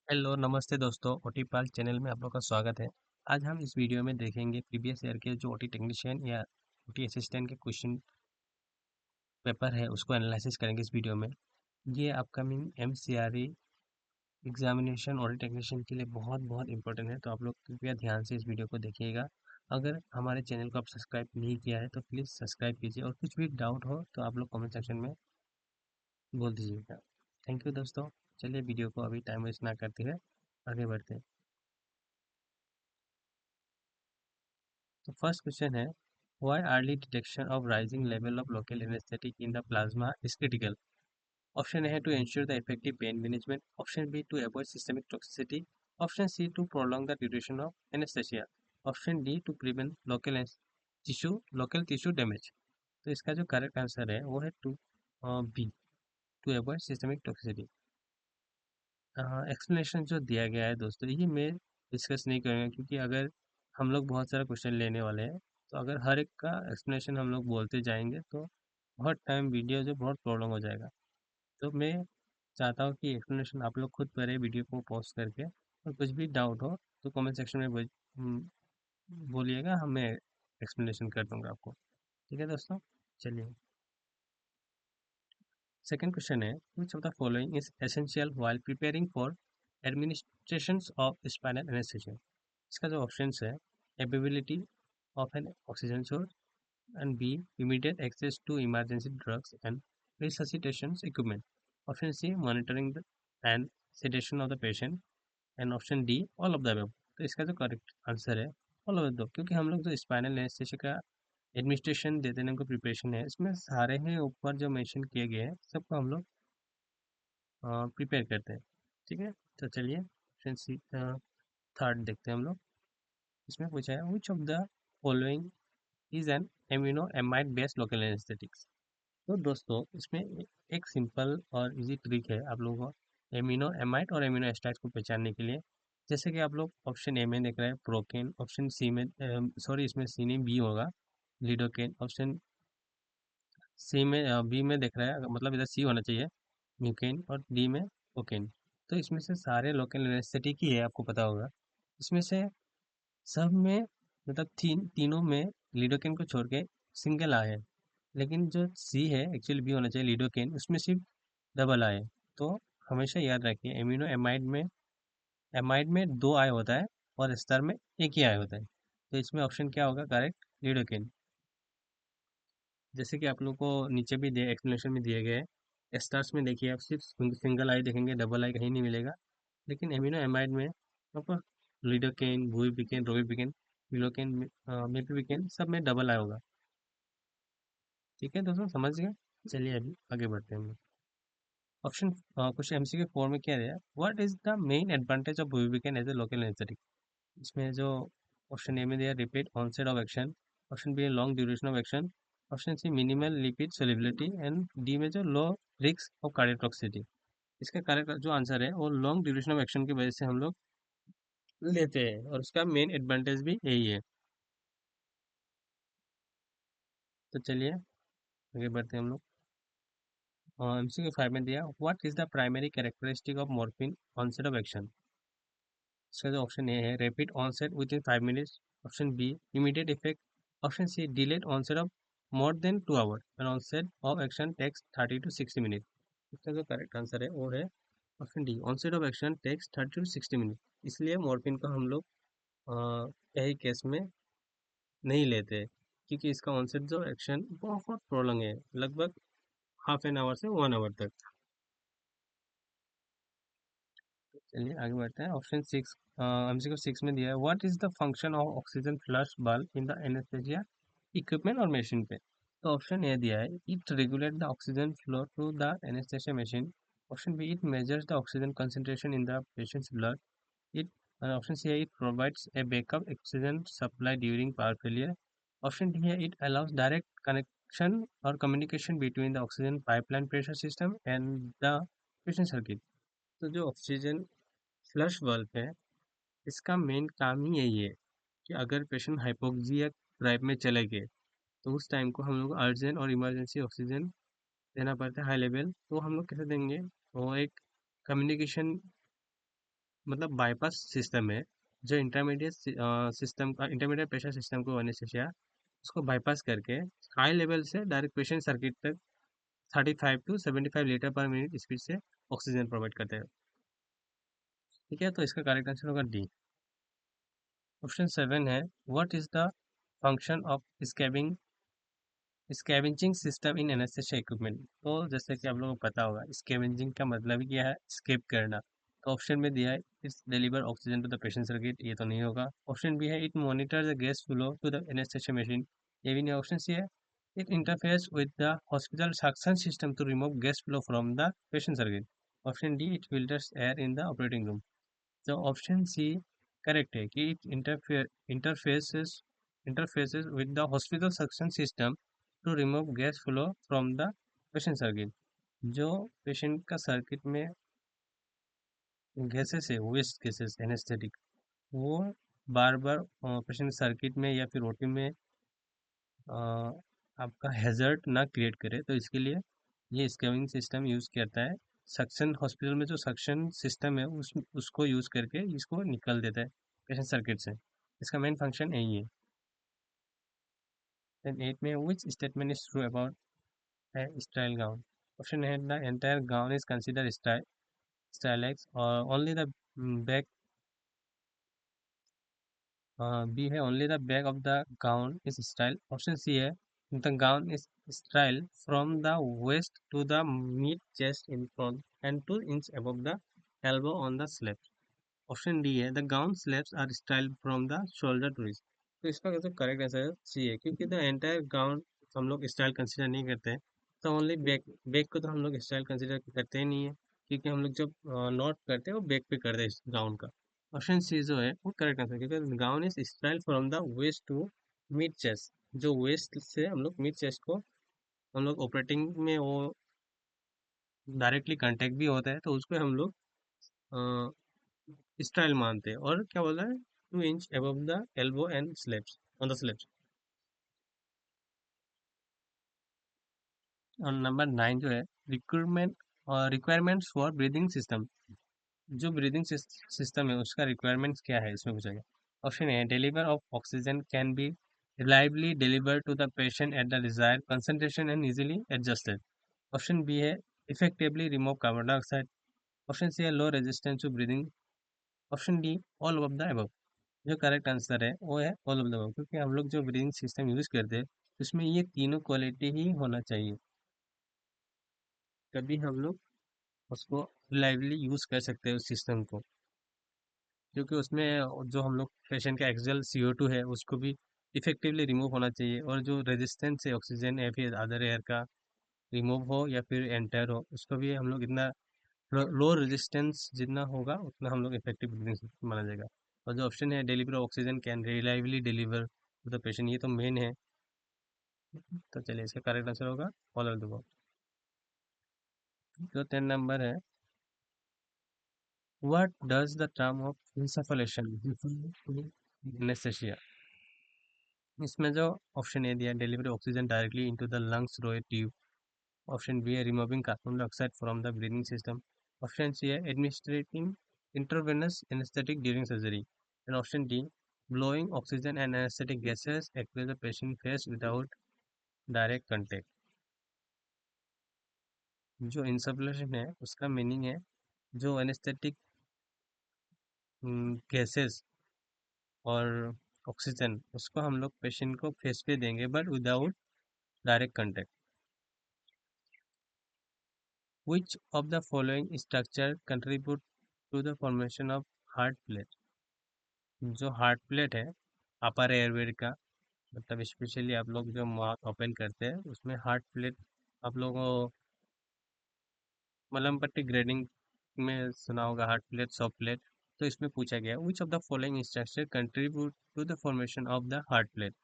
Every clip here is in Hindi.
हेलो नमस्ते दोस्तों, ओटी पाल चैनल में आप लोग का स्वागत है। आज हम इस वीडियो में देखेंगे प्रीवियस ईयर के जो ओटी टेक्नीशियन या ओटी असिस्टेंट के क्वेश्चन पेपर है उसको एनालिसिस करेंगे इस वीडियो में। ये अपकमिंग एमसीआरई एग्जामिनेशन ओटी टेक्नीशियन के लिए बहुत बहुत इंपॉर्टेंट है, तो आप लोग कृपया ध्यान से इस वीडियो को देखिएगा। अगर हमारे चैनल को आप सब्सक्राइब नहीं किया है तो प्लीज़ सब्सक्राइब कीजिए, और कुछ भी डाउट हो तो आप लोग कमेंट सेक्शन में बोल दीजिएगा। थैंक यू दोस्तों। चलिए वीडियो को अभी टाइम वेस्ट ना करते हुए आगे बढ़ते हैं। तो फर्स्ट क्वेश्चन है, why early detection of rising level of local anaesthetic in the plasma is critical. Option A है to ensure the effective pain management, option B to avoid systemic toxicity, option C to prolong the duration of anaesthesia, option D to prevent local tissue damage. तो इसका जो करेक्ट आंसर है वो है to B, to avoid systemic toxicity. Explanation जो दिया गया है दोस्तों, ये मैं डिस्कस नहीं करूँगा, क्योंकि अगर हम लोग बहुत सारा क्वेश्चन लेने वाले हैं तो अगर हर एक का एक्सप्लेनेशन हम लोग बोलते जाएंगे तो बहुत टाइम वीडियो जो बहुत प्रॉब्लम हो जाएगा। तो मैं चाहता हूँ कि एक्सप्लेनेशन आप लोग खुद करें वीडियो को पॉज करके, और कुछ भी डाउट हो तो कमेंट सेक्शन में बोलिएगा, मैं एक्सप्लेनेशन कर दूंगा आपको। ठीक है दोस्तों, चलिए। सेकंड क्वेश्चन है, which of the following is essential while preparing for administrations of spinal anesthesia। इसका जो ऑप्शंस है, ability of an oxygen source, and B immediate access to emergency drugs and resuscitation equipment, option C monitoring and sedation of the patient, and option D all of the above. तो इसका जो करेक्ट आंसर है ऑल ऑफ द अबव, क्योंकि हम लोग जो स्पाइनल एनेस्थेसिया का एडमिनिस्ट्रेशन देते हैं, उनको प्रिपरेशन है, इसमें सारे हैं ऊपर जो मेंशन किए गए हैं सबको हम लोग प्रिपेयर करते हैं। ठीक है, तो चलिए ऑप्शन सी थर्ड देखते हैं हम लोग। इसमें पूछा है, विच of the following is an amino amide based local anaesthetics. तो दोस्तों इसमें एक सिंपल और इजी ट्रिक है आप लोगों को एमिनो एमाइड और एमिनो एस्टाइड्स को पहचानने के लिए। जैसे कि आप लोग ऑप्शन ए में देख रहे हैं प्रोकेन, ऑप्शन सी में सॉरी इसमें सी नहीं बी होगा लिडोकेन, ऑप्शन सी में बी में देख रहा है, मतलब इधर सी होना चाहिए म्यूकेन, और डी में कोकेन। तो इसमें से सारे लोकल एनेस्थेटिक ही है, आपको पता होगा। इसमें से सब में मतलब तीनों में लिडोकेन को छोड़ के सिंगल आए है, लेकिन जो सी है एक्चुअली बी होना चाहिए लिडोकेन, उसमें सिर्फ डबल आए। तो हमेशा याद रखिए एमिनो एमाइड में दो आय होता है और एस्टर में एक ही आय होता है। तो इसमें ऑप्शन क्या होगा करेक्ट, लिडोकेन। जैसे कि आप लोग को नीचे भी दिए एक्सप्लेनेशन में दिए गए हैं, स्टार्स में देखिए आप सिर्फ सिंगल आई देखेंगे, डबल आई कहीं नहीं मिलेगा। लेकिन एमिनो एमाइड में आपको लिडोकेन, बुइबिकेन, रोइबिकेन, मिलोकेन, मेपिबिकेन सब में डबल आई होगा। ठीक है दोस्तों, समझ गए। चलिए अभी आगे बढ़ते हैं हम लोग। ऑप्शन कुछ एमसीक्यू फॉर्म में क्या दिया, what is the main advantage of bupivacaine as a local anaesthetic. इसमें जो ऑप्शन ए में दिया rapid onset of action, option B long duration of action, option C minimal lipid solubility, and D में जो लो रिस्क ऑफ कार्डियोटॉक्सिटी। इसका करेक्ट जो आंसर है वो लॉन्ग ड्यूरेशन ऑफ एक्शन की वजह से हम लोग लेते हैं, और उसका मेन एडवांटेज भी यही है। तो चलिए आगे बढ़ते हैं हम लोग। एमसीक्यू 5 में दिया, what is the primary characteristic of morphine onset of action. इसका जो ऑप्शन ए है rapid onset within 5 minutes, option B immediate effect, option C delayed onset of more than 2 hour, and onset of action takes 30 to 60 minute. इसका जो करेक्ट आंसर है वो है option D, onset of action takes 30 to 60 minute. इसलिए मॉर्फिन को हम लोग कई केस में नहीं लेते, क्योंकि इसका ऑनसेट जो एक्शन बहुत प्रोलंग है, लगभग हाफ एन आवर से 1 आवर तक। चलिए आगे बढ़ते हैं। ऑप्शन सिक्स, एमसीक्यू 6 में दिया है, what is the function of oxygen flush bulb in the anaesthesia equipment और मशीन पे। तो ऑप्शन ए दिया है, it regulate the oxygen flow through the anaesthesia machine, option B it measures the oxygen concentration in the patient's blood, it option C है it provides a backup oxygen supply during power failure, option D है इट अलाउज डायरेक्ट कनेक्शन और communication between the oxygen pipeline pressure system and the patient circuit. तो जो ऑक्सीजन फ्लश बल्ब है, इसका मेन काम ही यही है कि अगर पेशेंट हाइपोक्सिया ड्राइव में चले गए तो उस टाइम को हम लोग अर्जेंट और इमरजेंसी ऑक्सीजन देना पड़ता है हाई लेवल। तो हम लोग कैसे देंगे, वो एक कम्युनिकेशन मतलब बाईपास सिस्टम है जो इंटरमीडिएट सिस्टम का इंटरमीडिएट प्रेशर सिस्टम को एनेस्थीसिया उसको बाईपास करके हाई लेवल से डायरेक्ट पेशेंट सर्किट तक 35 to 75 लीटर पर मिनट स्पीड से ऑक्सीजन प्रोवाइड करते हैं। ठीक है, तो इसका करेक्ट आंसर होगा डी। ऑप्शन 7 है, what is the function of scavenging system in anaesthesia equipment. तो जैसे कि आप लोगों को पता होगा स्कैवेंजिंग का मतलब ही क्या है, स्केप करना। तो ऑप्शन में दिया है it's deliver oxygen to the patient circuit, ये तो नहीं होगा। ऑप्शन बी है it monitor the gas flow to the anaesthesia machine, ये भी नहीं। ऑप्शन सी है it interferes with the hospital suction system to remove gas flow from the patient circuit. Option D it filters air in the operating room. तो ऑप्शन सी करेक्ट है कि it interfaces with the hospital suction system to remove gas flow from the patient circuit. जो पेशेंट का सर्किट में गैसेस है, वेस्ट गैसेस एनेस्थेटिक, वो बार बार पेशेंट सर्किट में या फिर ओटी में अ, आपका हैजर्ड ना क्रिएट करे, तो इसके लिए ये स्कैनिंग सिस्टम यूज करता है। सक्शन हॉस्पिटल में जो सक्शन सिस्टम है उसको यूज करके इसको निकल देता है पेशेंट सर्किट से। इसका मेन फंक्शन यही है। देन 8 में which statement is true about है स्टाइल गाउन। ऑप्शन है the entire gown is consider sterile except और ओनली द बैक। बी है only the back of the gown is sterile. Option C है the gown is style from the waist to the mid chest in front and 2 inch above the elbow on the slabs। Option D है the gown sleeves are sterile from the shoulder to wrist. तो इसका जो करेक्ट आंसर सी है, क्योंकि द एंटायर गाउन हम लोग स्टाइल कंसिडर नहीं करते हैं। तो ओनली बैक, बैक को तो हम लोग स्टाइल कंसिडर करते ही नहीं है, क्योंकि हम लोग जब नॉट करते हैं वो बैक पे करते हैं इस गाउन का। ऑप्शन सी जो है वो करेक्ट आंसर, क्योंकि gown is style from the waist to mid chest. जो वेस्ट से हम लोग मिड चेस्ट को हम लोग ऑपरेटिंग में वो डायरेक्टली कांटेक्ट भी होता है, तो उसको हम लोग स्टाइल मानते हैं। और क्या बोला है, 2 inch above the elbow and sleeves on the sleeves. और नंबर 9 जो है रिक्रूटमेंट और रिक्वायरमेंट्स फॉर ब्रीदिंग सिस्टम। जो ब्रीदिंग सिस्टम है उसका रिक्वायरमेंट्स क्या है इसमें पूछा गया। Option A deliver of oxygen can be reliably deliver to the patient at the desired concentration and easily adjusted. Option B है effectively remove carbon dioxide. Option C है low resistance to breathing. Option D all of the above. जो करेक्ट आंसर है वो है ऑल ऑफ द अबव, क्योंकि हम लोग जो ब्रीदिंग सिस्टम यूज करते हैं उसमें ये तीनों क्वालिटी ही होना चाहिए, तभी हम लोग उसको रिलायबली यूज कर सकते हैं उस सिस्टम को। क्योंकि उसमें जो हम लोग पेशेंट का एक्सेल CO2 है उसको भी इफेक्टिवली रिमूव होना चाहिए, और जो रेजिस्टेंस है ऑक्सीजन या फिर अदर एयर का रिमूव हो या फिर एंटर हो, उसको भी हम लोग इतना लो रेजिस्टेंस जितना होगा उतना हम लोग इफेक्टिव ब्रीदिंग सिस्टम माना जाएगा। और जो ऑप्शन है deliver oxygen can reliably deliver to the patient, ये तो मेन है। तो चलिए इसका करेक्ट आंसर होगा ऑल ऑफ द अबव। जो 10 नंबर है, what does the term of insufflation anaesthesia. इसमें जो ऑप्शन ए दिया delivery oxygen directly into the lungs through a tube. Option B है removing carbon dioxide from the breathing system. Option C है administrating intravenous anaesthetic during surgery. And option D blowing oxygen and anesthetic gases across the patient face without direct contact। जो इंसफलेशन है उसका मीनिंग है जो एनेस्थेटिक गैसेस और ऑक्सीजन उसको हम लोग पेशेंट को फेस पे देंगे but without direct contact. Which of the following structure contribute to the formation of heart plate। जो हार्ट प्लेट है अपर एयरवे का, मतलब स्पेशली आप लोग जो माउथ ओपन करते हैं उसमें हार्ट प्लेट आप लोगों को मलम पट्टी ग्रेडिंग में सुना होगा, हार्ट प्लेट सॉफ्ट प्लेट। तो इसमें पूछा गया which of the following structure contribute to the formation of the hard palate.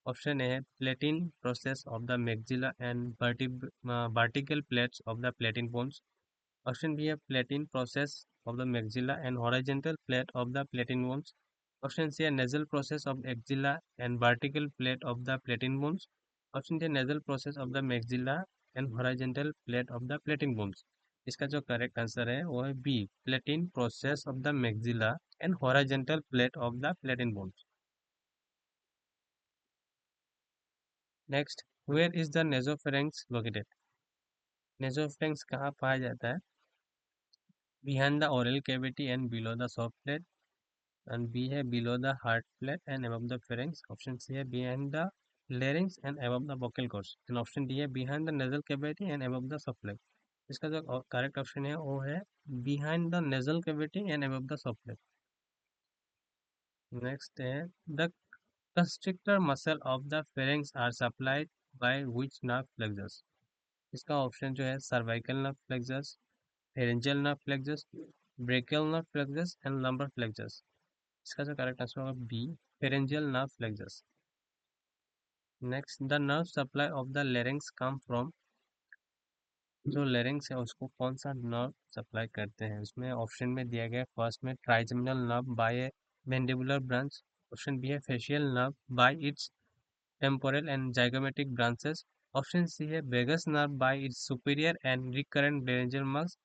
Option A है palatine process of the maxilla and vertical plates of the palatine bones. Option B है palatine process of the maxilla and horizontal plate of the platin bones। Option C है nasal process of axilla and vertical plate of the platin bones। Option D nasal process of the maxilla and horizontal plate of the platin bones। इसका जो करेक्ट आंसर है वो है B, palatine process of the maxilla and horizontal plate of the palatine bones. Next, where is the nasopharynx located? Nasopharynx कहाँ पाया जाता है? Behind the oral cavity and below the soft palate, and B है below the hard palate and above the pharynx. Option C है behind the larynx and above the vocal cords, and option D है behind the nasal cavity and above the soft plate. इसका जो करेक्ट ऑप्शन है वो है behind the nasal cavity and above the soft plate. Next है the constrictor muscle of the pharynx are supplied by which nerve flexus? इसका ऑप्शन जो है cervical nerve plexus, pharyngeal nerve plexus, brachial nerve plexus and lumbar plexus. इसका जो करेक्ट आंसर होगा B, pharyngeal nerve plexus. Next, the nerve supply of the larynx come from, जो लेरिंग्स है उसको कौन सा नर्व सप्लाई करते हैं? उसमें ऑप्शन में दिया गया फर्स्ट में trigeminal nerve by mandibular branch, option B है facial nerve by its temporal and zygomatic branches. Option C है vagus nerve by its superior and recurrent laryngeal marks.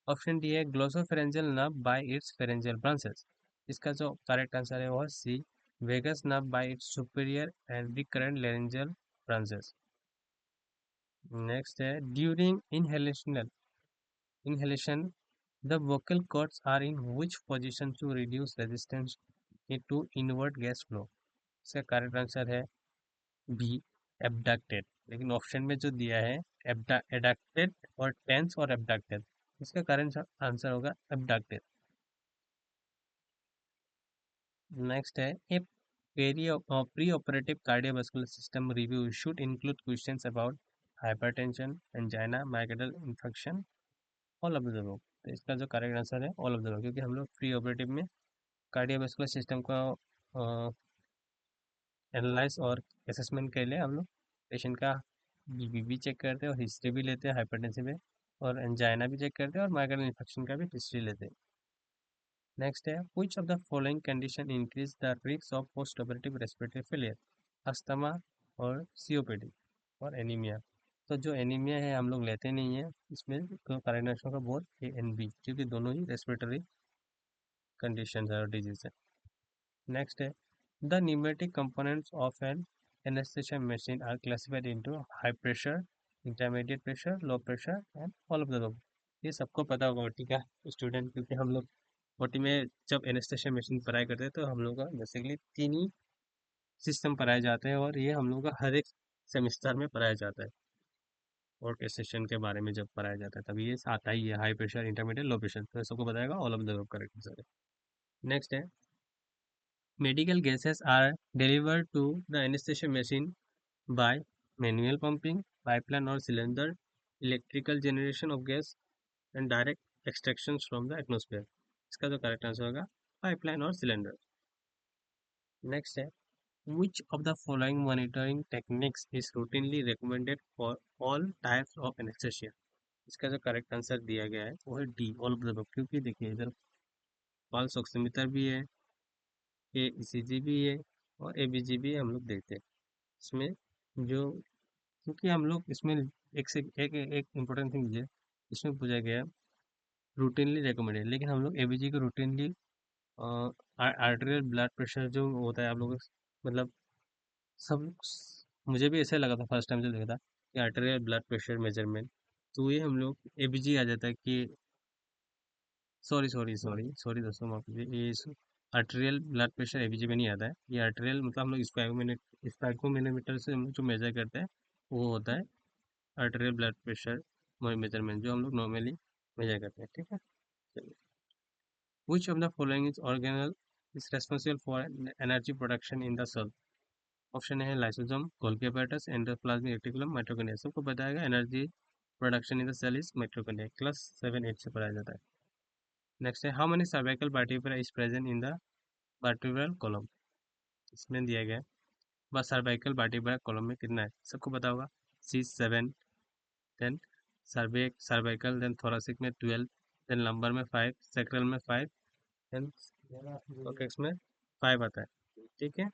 Option D है glossopharyngeal nerve by its pharyngeal branches. इसका जो करेक्ट आंसर है वो है सी, vagus nerve by its superior and recurrent laryngeal branches. Next है during inhalation the vocal cords are in which position to reduce resistance to inward gas flow? इसका करेक्ट आंसर है बी, एबडक्टेड। लेकिन ऑप्शन में जो दिया है एडक्टेड और टेंस और एबडक्टेड, इसका करेक्ट आंसर होगा एबडक्टेड। नेक्स्ट है a pre operative cardiovascular system review should include questions about hypertension, angina, myocardial infarction, all of the above. तो इसका जो करेक्ट आंसर है ऑल ऑफ द अबव, क्योंकि हम लोग प्री ऑपरेटिव में कार्डियोवास्कुलर सिस्टम को एनालाइज और असेसमेंट के लिए हम लोग पेशेंट का बीपी चेक करते हैं और हिस्ट्री भी लेते हैं हाइपरटेंसिव में, और एंजाइना भी चेक करते हैं और माइग्रेन इन्फेक्शन का भी हिस्ट्री लेते हैं। नेक्स्ट है which of the following condition increase the risk of post operative respiratory failure? Asthma और सीओपीडी और एनीमिया। तो जो एनीमिया है हम लोग लेते नहीं है, इसमें तो करेक्ट आंसर का बोथ ए एंड बी, क्योंकि दोनों ही रेस्पिरेटरी कंडीशन है और डिजीज है। नेक्स्ट है the pneumatic components of an anesthesia machine are classified into high pressure, intermediate pressure, low pressure and all of the above। ये सबको पता होगा ओटी का स्टूडेंट, क्योंकि हम लोग ओटी में जब एनेस्थेशिया मशीन पढ़ाई करते हैं तो हम लोग का बेसिकली तीन ही सिस्टम पढ़ाए जाते हैं, और ये हम लोग का हर एक सेमिस्टर में पढ़ाया जाता है। ऑर्केस्ट्रेशन के बारे में जब पढ़ाया जाता है तब ये आता ही है, high pressure, intermediate, low pressure, तो सबको बताएगा all of the above correct answer है। नेक्स्ट है medical gases are delivered to the anesthesia machine by manual pumping, pipeline or cylinder, electrical generation of gas and direct extractions from the atmosphere। इसका जो करेक्ट आंसर होगा पाइपलाइन और सिलेंडर। नेक्स्ट है which of the following monitoring techniques is routinely recommended for all types of anesthesia? इसका जो करेक्ट आंसर दिया गया है वो है D, all of the above, क्योंकि देखिए इधर पल्स ऑक्सीमीटर भी है, ए ईसीजी भी है और एबीजी भी हम लोग देखते हैं इसमें। जो क्योंकि हम लोग इसमें एक से एक इम्पोर्टेंट थिंग है, इसमें पूछा गया है रूटीनली रिकमेंडेड, लेकिन हम लोग एबीजी को रूटीनली आर्टेरियल ब्लड प्रेशर जो होता है आप लोग मतलब सब, मुझे भी ऐसा लगा था फर्स्ट टाइम जब देखा था कि आर्टेरियल ब्लड प्रेशर मेजरमेंट, तो ये हम लोग एबीजी आ जाता है कि सॉरी सॉरी सॉरी सॉरी दोस्तों, माफ कीजिए, ये आर्टेरियल ब्लड प्रेशर एबीजी में नहीं आता है। ये आर्टेरियल मतलब हम लोग स्पाइकोमीटर से हम लोग जो मेजर करते हैं वो होता है आर्टेरियल ब्लड प्रेशर मेजरमेंट, जो हम लोग नॉर्मली मेजर करते हैं। ठीक है, चलिए। Which of the following is organelle is responsible for energy production in the cell? Option है lysosome, Golgi apparatus, endoplasmic reticulum, mitochondria. सबको बताएगा energy production in the cell is mitochondria, class 7-8 से पढ़ाया जाता है। नेक्स्ट है how many cervical vertebra is present in the vertebral column? इसमें दिया गया है बस सर्वाइकल वर्टिब्रा कॉलम में कितना है, सबको पता होगा C7, then cervical, then thoracic में 12, देन लंबर में 5, सैक्रल में 5, देन थोरैक्स में 5 आता है। ठीक है,